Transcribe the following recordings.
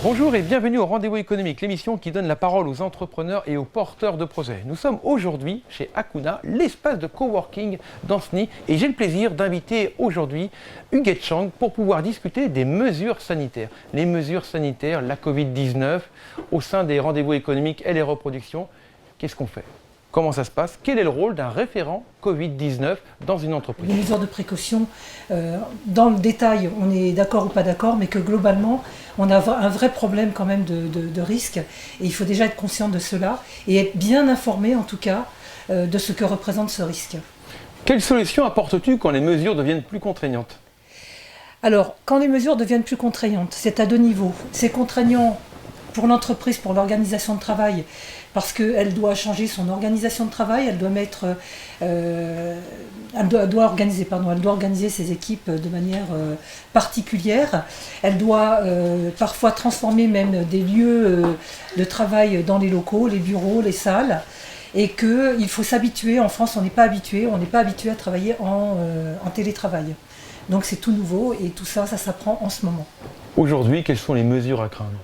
Bonjour et bienvenue au Rendez-vous économique, l'émission qui donne la parole aux entrepreneurs et aux porteurs de projets. Nous sommes aujourd'hui chez Akuna, l'espace de coworking d'Ancenis, et j'ai le plaisir d'inviter aujourd'hui Huguette Chang pour pouvoir discuter des mesures sanitaires. Les mesures sanitaires, la Covid-19, au sein des rendez-vous économiques et les reproductions, qu'est-ce qu'on fait ? Comment ça se passe? Quel est le rôle d'un référent Covid-19 dans une entreprise? Les mesures de précaution, dans le détail, on est d'accord ou pas d'accord, mais que globalement, on a un vrai problème quand même de risque. Et il faut déjà être conscient de cela et être bien informé en tout cas de ce que représente ce risque. Quelle solution apportes-tu quand les mesures deviennent plus contraignantes? Alors, quand les mesures deviennent plus contraignantes, c'est à deux niveaux. C'est contraignant pour l'entreprise, pour l'organisation de travail, parce qu'elle doit changer son organisation de travail, elle doit organiser ses équipes de manière particulière, elle doit parfois transformer même des lieux de travail dans les locaux, les bureaux, les salles, et qu'il faut s'habituer. En France, on n'est pas habitué à travailler en télétravail. Donc c'est tout nouveau et tout ça, ça s'apprend en ce moment. Aujourd'hui, quelles sont les mesures à craindre ?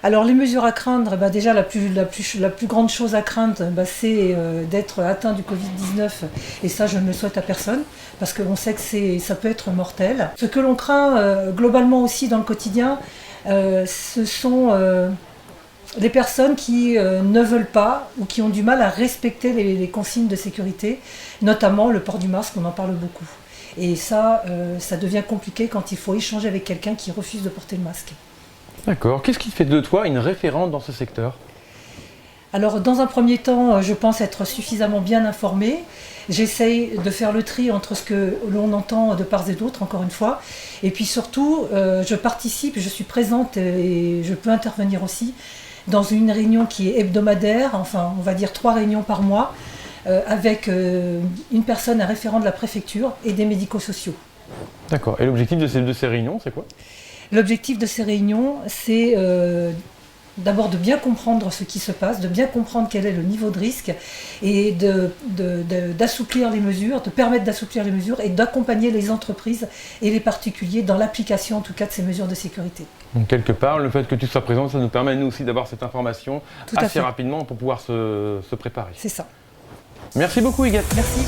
Alors les mesures à craindre, déjà la plus grande chose à craindre, c'est d'être atteint du Covid-19, et ça je ne le souhaite à personne, parce qu'on sait que ça peut être mortel. Ce que l'on craint globalement aussi dans le quotidien, ce sont les personnes qui ne veulent pas ou qui ont du mal à respecter les consignes de sécurité, notamment le port du masque, on en parle beaucoup. Et ça devient compliqué quand il faut échanger avec quelqu'un qui refuse de porter le masque. D'accord. Qu'est-ce qui fait de toi une référente dans ce secteur ? Alors, dans un premier temps, je pense être suffisamment bien informée. J'essaye de faire le tri entre ce que l'on entend de part et d'autre, encore une fois. Et puis surtout, je participe, je suis présente et je peux intervenir aussi dans une réunion qui est hebdomadaire, enfin, on va dire 3 réunions par mois, avec une personne, un référent de la préfecture et des médico-sociaux. D'accord. Et l'objectif de ces réunions, c'est quoi ? L'objectif de ces réunions, c'est d'abord de bien comprendre ce qui se passe, de bien comprendre quel est le niveau de risque et d'assouplir les mesures, de permettre d'assouplir les mesures et d'accompagner les entreprises et les particuliers dans l'application en tout cas de ces mesures de sécurité. Donc quelque part, le fait que tu sois présent, ça nous permet nous aussi d'avoir cette information assez rapidement pour pouvoir se préparer. C'est ça. Merci beaucoup Huguette. Merci.